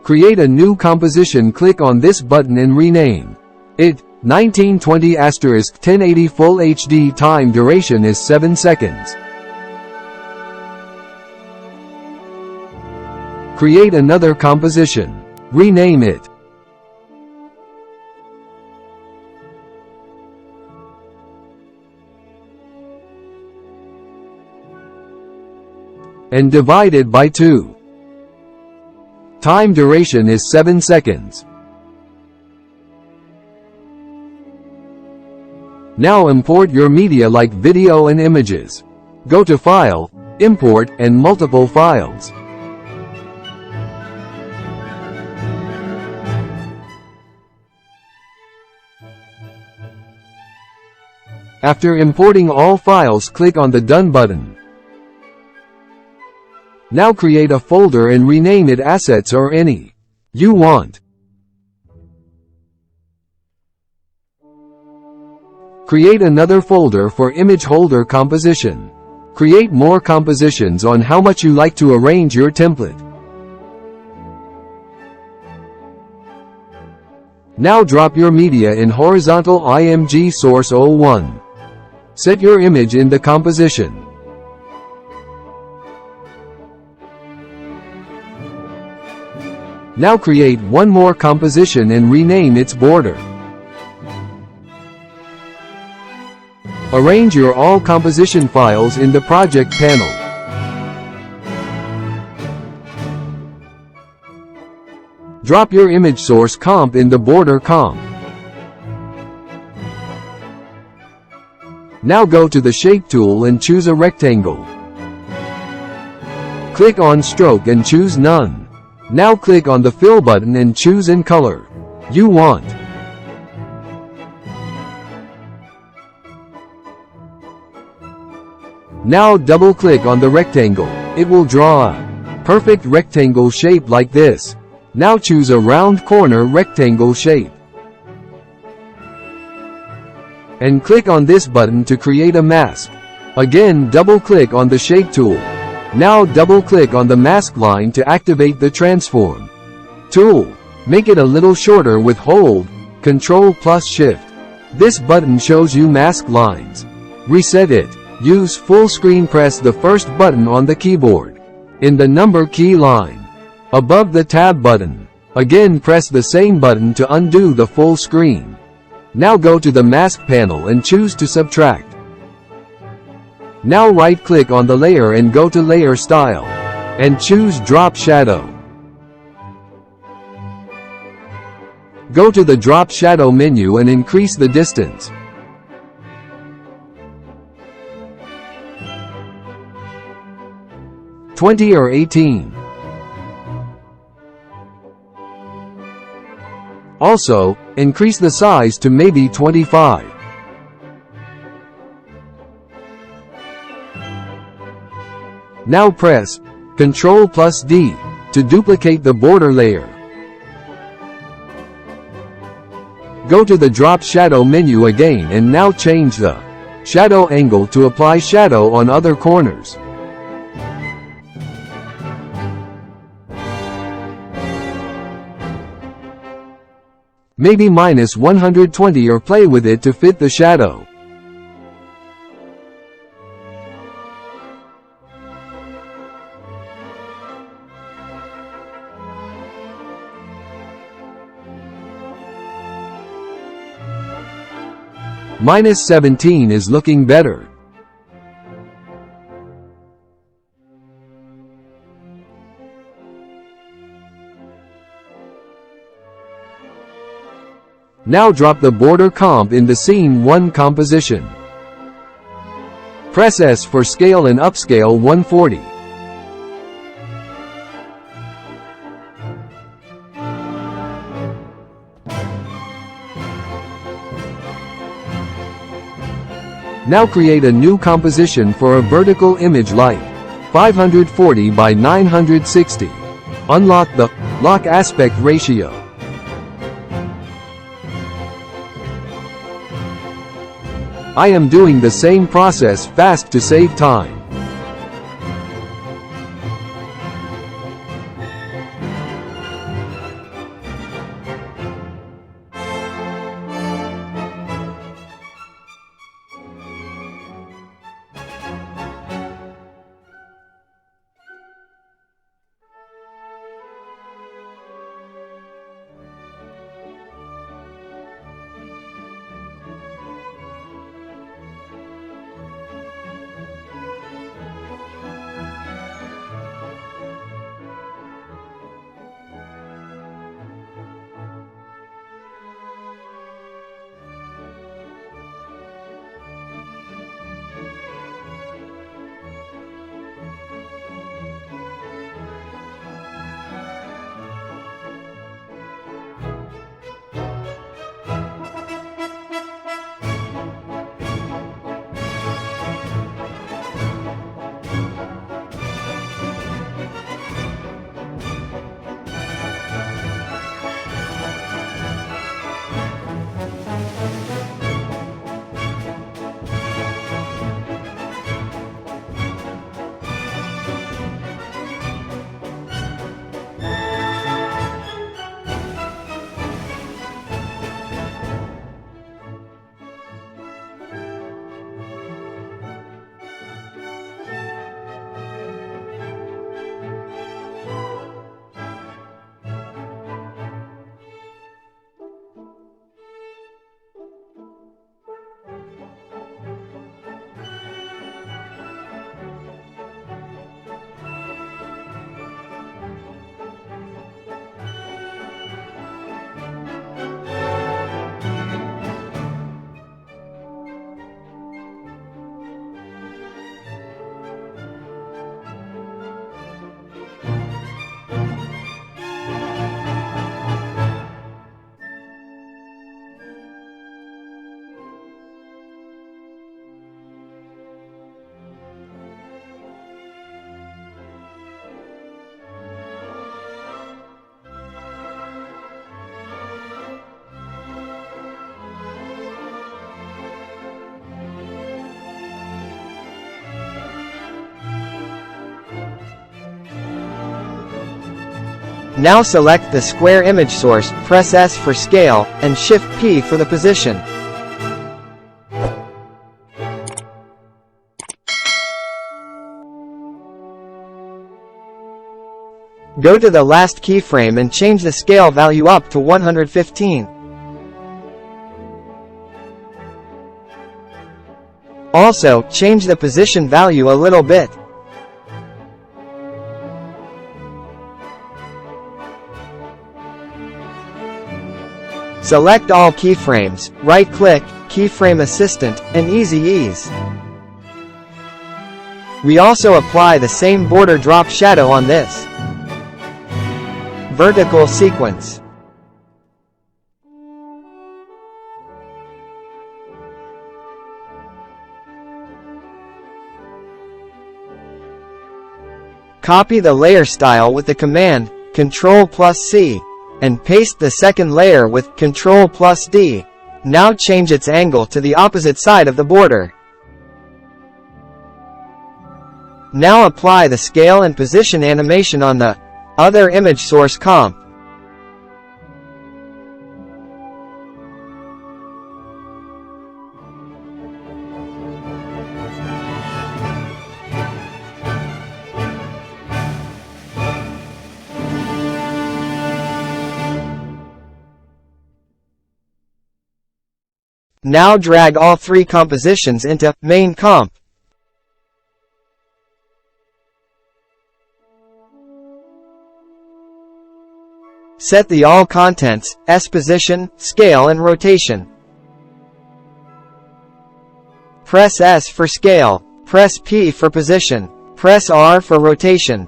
Create a new composition. Click on this button and rename it 1920*1080 Full HD. Time duration is 7 seconds. Create another composition. Rename it and divide it by 2. Time duration is 7 seconds. Now import your media like video and images. Go to File, Import, and Multiple Files. After importing all files, click on the Done button. Now create a folder and rename it Assets or any you want. Create another folder for image holder composition. Create more compositions on how much you like to arrange your template. Now drop your media in horizontal IMG source 01. Set your image in the composition. Now create one more composition and rename its border. Arrange your all composition files in the project panel. Drop your image source comp in the border comp. Now go to the Shape tool and choose a rectangle. Click on Stroke and choose None. Now click on the Fill button and choose in color you want. Now double-click on the rectangle. It will draw a perfect rectangle shape like this. Now choose a round corner rectangle shape. And click on this button to create a mask. Again, double-click on the Shape tool. Now double-click on the mask line to activate the Transform tool. Make it a little shorter with Hold, Ctrl plus Shift. This button shows you mask lines. Reset it. Use full screen. Press the first button on the keyboard in the number key line above the Tab button. Again, press the same button to undo the full screen. Now go to the Mask panel and choose to subtract. Now right-click on the layer and go to Layer Style and choose Drop Shadow. Go to the Drop Shadow menu and increase the distance. - 20 or 18. Also, increase the size to maybe 25. Now press Ctrl plus D to duplicate the border layer. Go to the Drop Shadow menu again and now change the shadow angle to apply shadow on other corners. Maybe -120 or play with it to fit the shadow. -17 is looking better. Now drop the border comp in the Scene 1 composition. Press S for scale and upscale 140. Now create a new composition for a vertical image like 540 by 960. Unlock the Lock Aspect Ratio. I am doing the same process fast to save time. Now select the square image source, press S for scale, and Shift P for the position. Go to the last keyframe and change the scale value up to 115. Also, change the position value a little bit. Select all keyframes, right-click, Keyframe Assistant, and Easy Ease. We also apply the same border drop shadow on this vertical sequence. Copy the layer style with the command Ctrl+C, and paste the second layer with Ctrl+D. Now change its angle to the opposite side of the border. Now apply the scale and position animation on the other image source comp. Now drag all three compositions into Main Comp. Set the all contents, S position, scale and rotation. Press S for scale, press P for position, press R for rotation.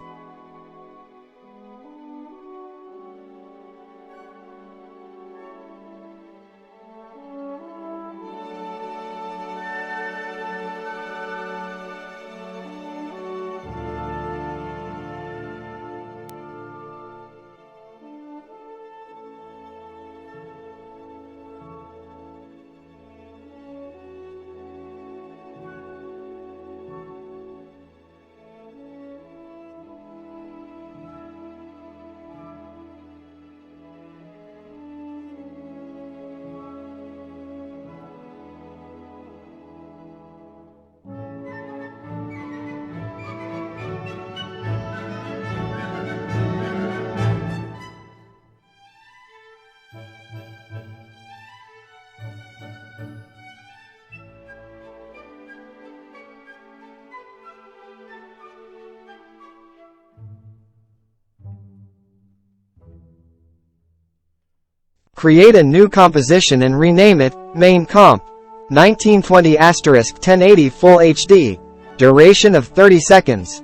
Create a new composition and rename it Main Comp. 1920*1080 Full HD. Duration of 30 seconds.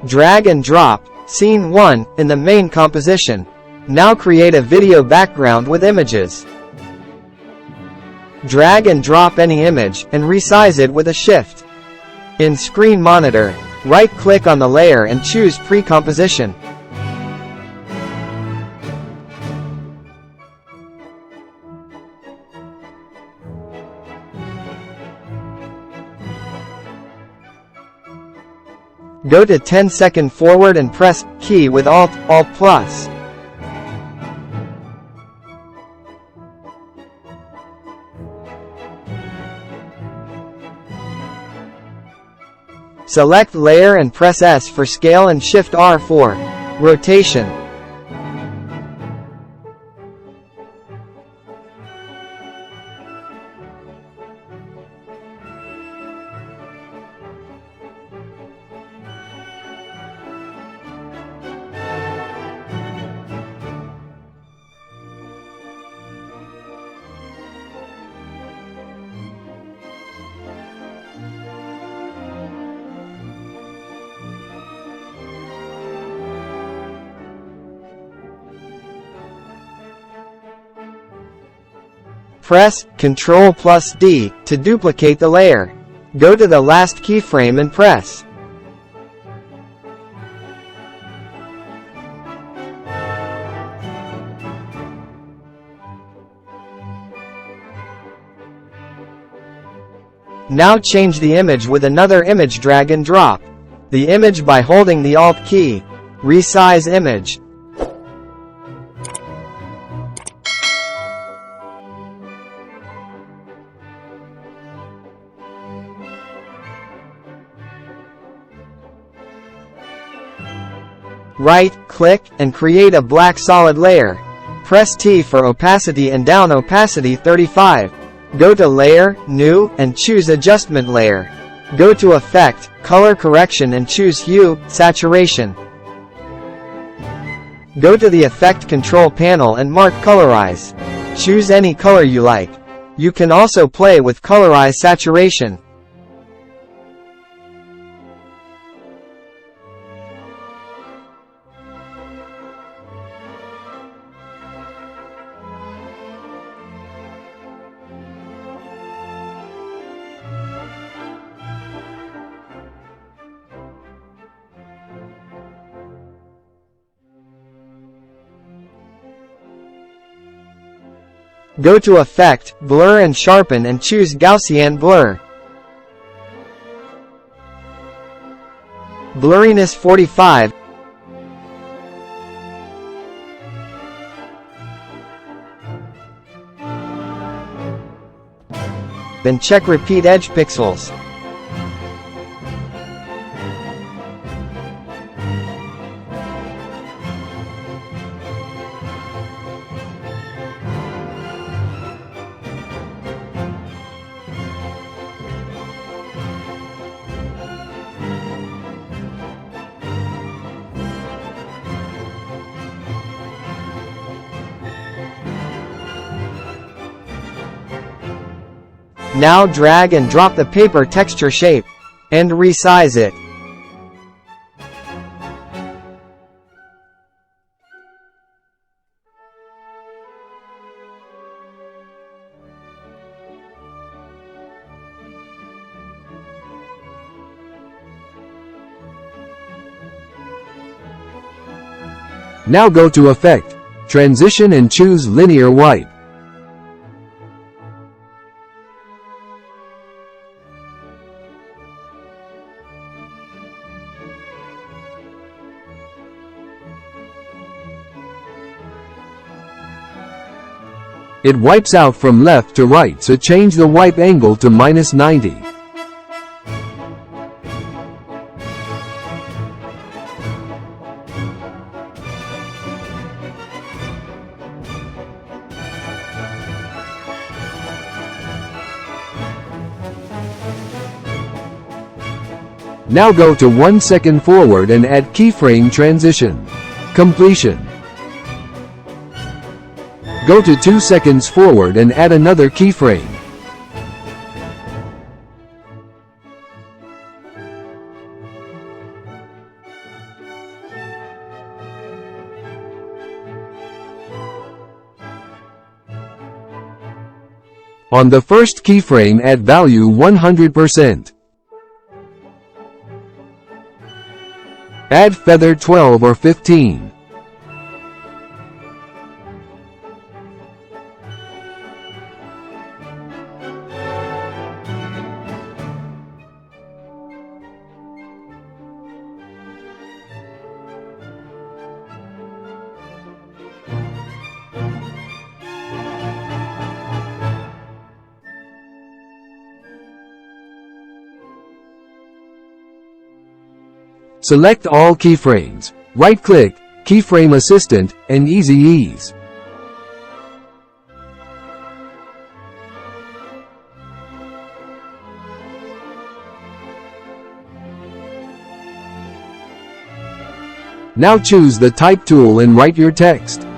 Drag and drop Scene 1 in the main composition. Now create a video background with images. Drag and drop any image, and resize it with a shift. In Screen Monitor, right-click on the layer and choose Pre-composition. Go to 10-second forward and press key with Alt plus. Select Layer and press S for scale and Shift R for rotation. Press Ctrl+D to duplicate the layer. Go to the last keyframe and press. Now change the image with another image, drag and drop the image by holding the Alt key. Resize image. Right-click and create a black solid layer. Press T for opacity and down opacity 35. Go to Layer, New, and choose Adjustment Layer. Go to Effect, Color Correction and choose Hue, Saturation. Go to the Effect Control panel and mark Colorize. Choose any color you like. You can also play with Colorize Saturation. Go to Effect, Blur and Sharpen and choose Gaussian Blur. Blurriness 45. Then check Repeat Edge Pixels. Now drag and drop the paper texture shape, and resize it. Now go to Effect, Transition and choose Linear White. It wipes out from left to right, so change the wipe angle to -90. Now go to 1 second forward and add keyframe transition. Completion. Go to 2 seconds forward and add another keyframe. On the first keyframe, add value 100%. Add feather 12 or 15. Select all keyframes, right-click, Keyframe Assistant, and Easy Ease. Now choose the Type tool and write your text.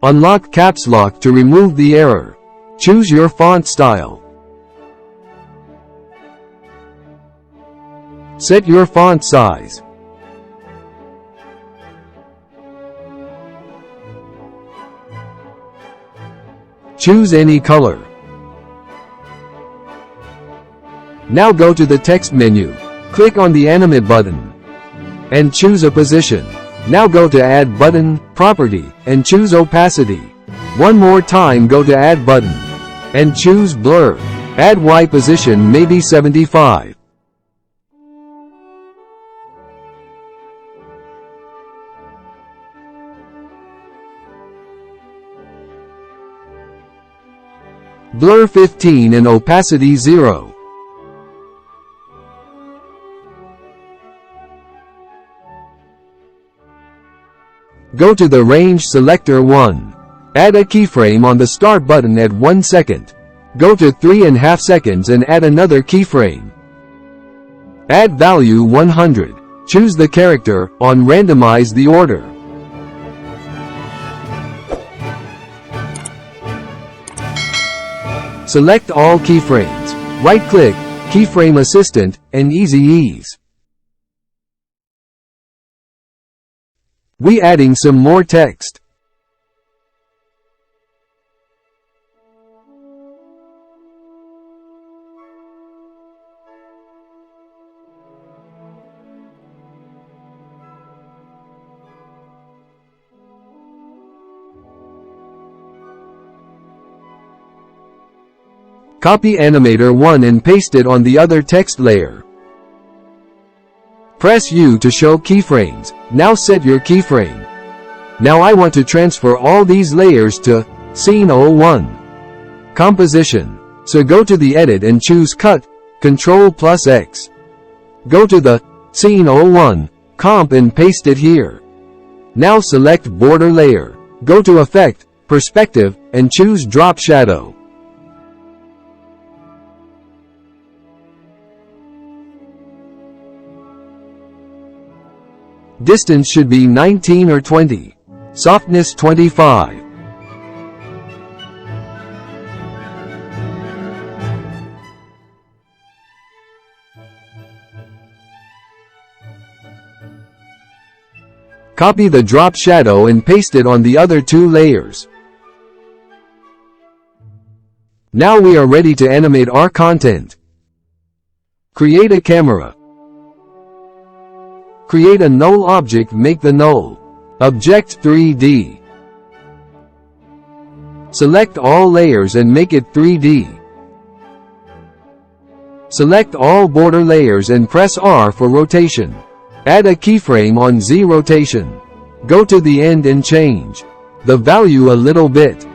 Unlock Caps Lock to remove the error. Choose your font style. Set your font size. Choose any color. Now go to the text menu. Click on the Animate button. and choose a position. Now go to Add Button, Property, and choose Opacity. One more time go to Add Button, and choose Blur. Add Y position maybe 75. Blur 15 and opacity 0. Go to the range selector 1. Add a keyframe on the start button at 1 second. Go to 3.5 seconds and add another keyframe. Add value 100. Choose the character, on randomize the order. Select all keyframes. Right-click, Keyframe Assistant, and Easy Ease. We adding some more text. Copy Animator 1 and paste it on the other text layer. Press U to show keyframes. Now set your keyframe. Now I want to transfer all these layers to Scene 01. Composition. So go to the Edit and choose Cut, Ctrl+X. Go to the Scene 01 comp and paste it here. Now select Border Layer. Go to Effect, Perspective, and choose Drop Shadow. Distance should be 19 or 20. Softness 25. Copy the drop shadow and paste it on the other two layers. Now we are ready to animate our content. Create a camera. Create a null object. Make the null object 3D. Select all layers and make it 3D. Select all border layers and press R for rotation. Add a keyframe on Z rotation. Go to the end and change the value a little bit.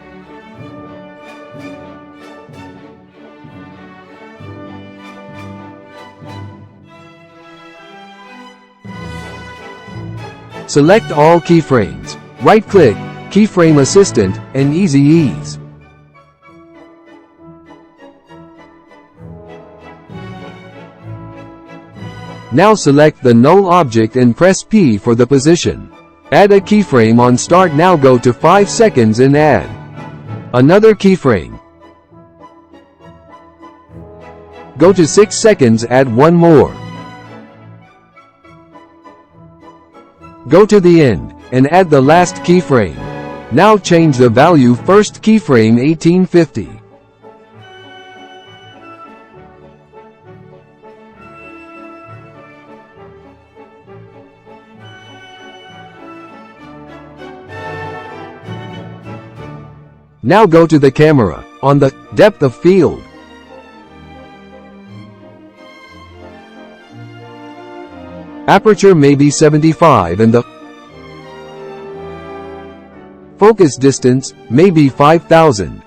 Select all keyframes. Right-click, Keyframe Assistant, and Easy Ease. Now select the null object and press P for the position. Add a keyframe on start. Now go to 5 seconds and add another keyframe. Go to 6 seconds, add one more. Go to the end, and add the last keyframe. Now change the value first keyframe 1850. Now go to the camera, on the depth of field. Aperture may be 75 and the focus distance may be 5000.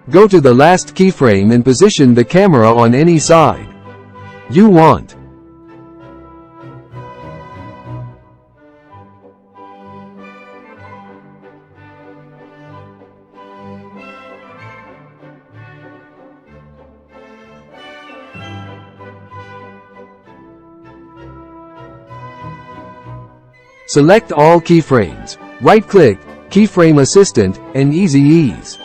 Go to the last keyframe and position the camera on any side you want. Select all keyframes. Right-click, Keyframe Assistant, and Easy Ease.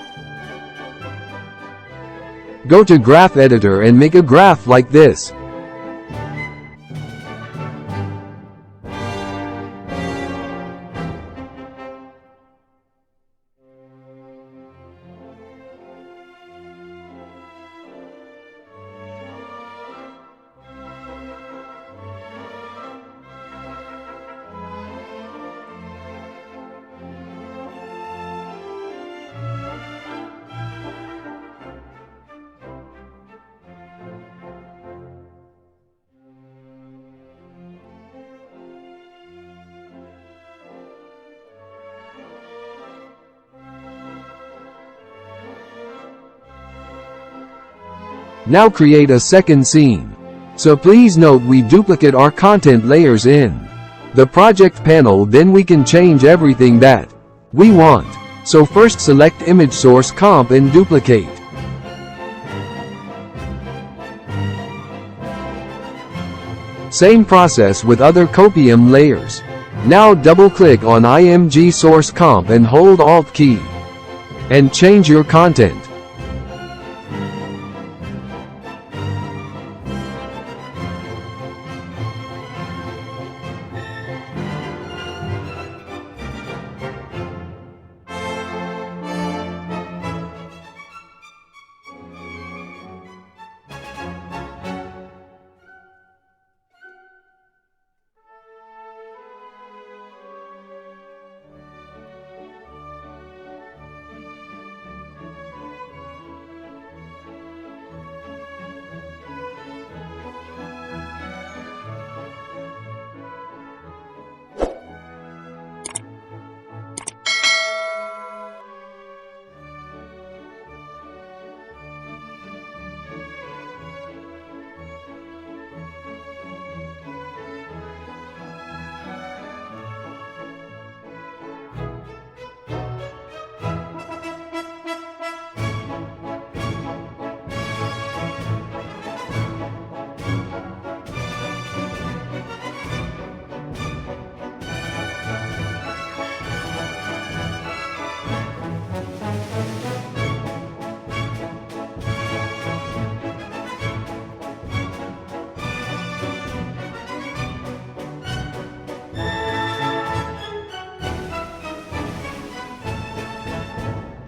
Go to Graph Editor and make a graph like this. Now create a second scene. So please note we duplicate our content layers in the project panel, then we can change everything that we want. So first select image source comp and duplicate. Same process with other copium layers. Now double click on img source comp and hold Alt key and change your content.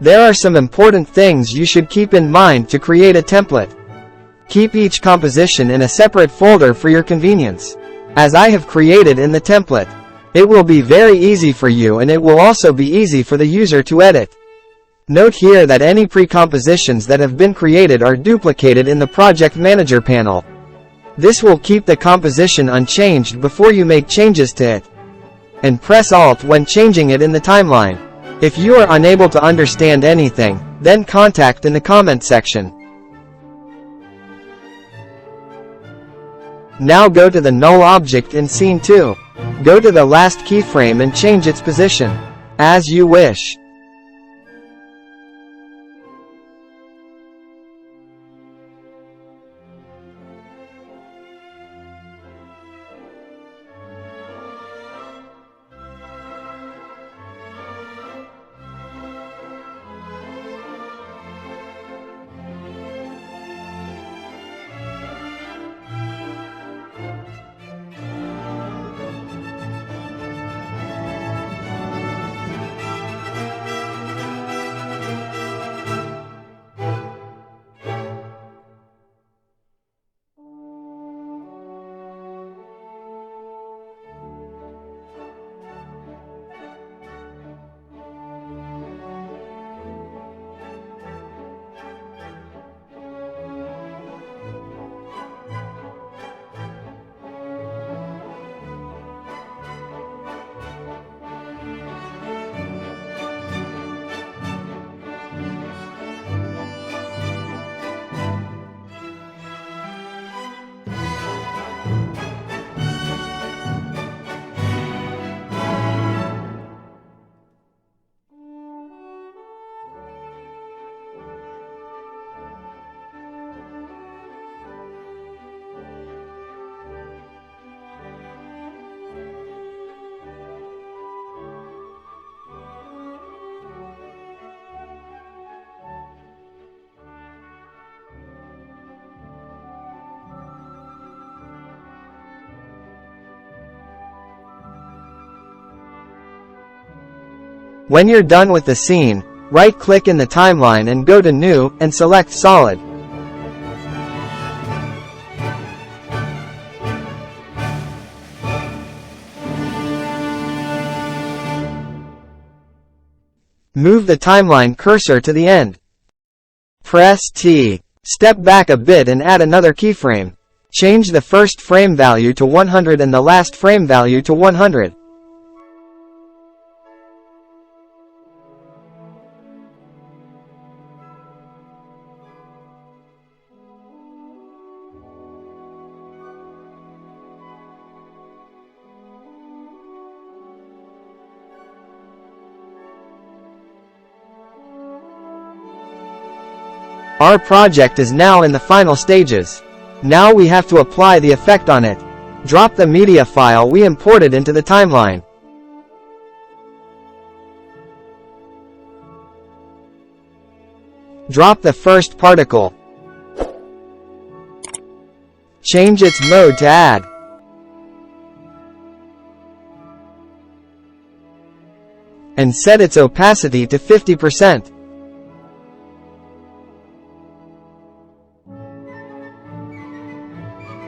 There are some important things you should keep in mind to create a template. Keep each composition in a separate folder for your convenience. As I have created in the template, it will be very easy for you and it will also be easy for the user to edit. Note here that any pre-compositions that have been created are duplicated in the Project Manager panel. This will keep the composition unchanged before you make changes to it. And press Alt when changing it in the timeline. If you are unable to understand anything, then contact in the comment section. Now go to the null object in Scene 2. Go to the last keyframe and change its position, as you wish. When you're done with the scene, right-click in the timeline and go to New, and select Solid. Move the timeline cursor to the end. Press T. Step back a bit and add another keyframe. Change the first frame value to 100 and the last frame value to 100. Our project is now in the final stages. Now we have to apply the effect on it. Drop the media file we imported into the timeline. Drop the first particle. Change its mode to add. And set its opacity to 50%.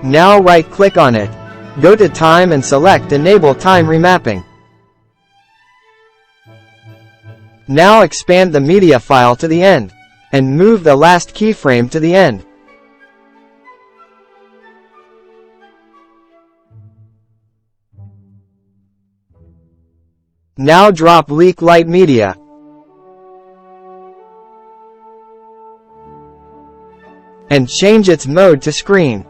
Now right-click on it. Go to Time and select Enable Time Remapping. Now expand the media file to the end, and move the last keyframe to the end. Now drop Leak Light Media. And change its mode to Screen.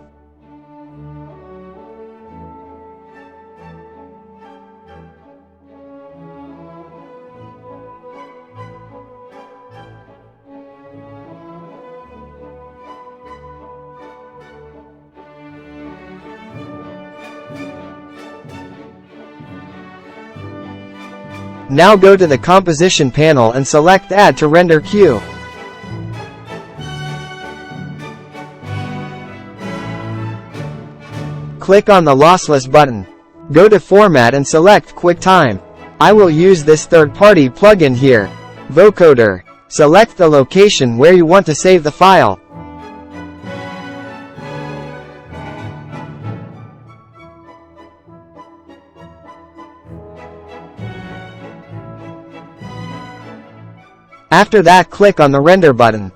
Now go to the Composition panel and select Add to Render Queue. Click on the Lossless button. Go to Format and select QuickTime. I will use this third-party plugin here, Vocoder. Select the location where you want to save the file. After that, click on the Render button.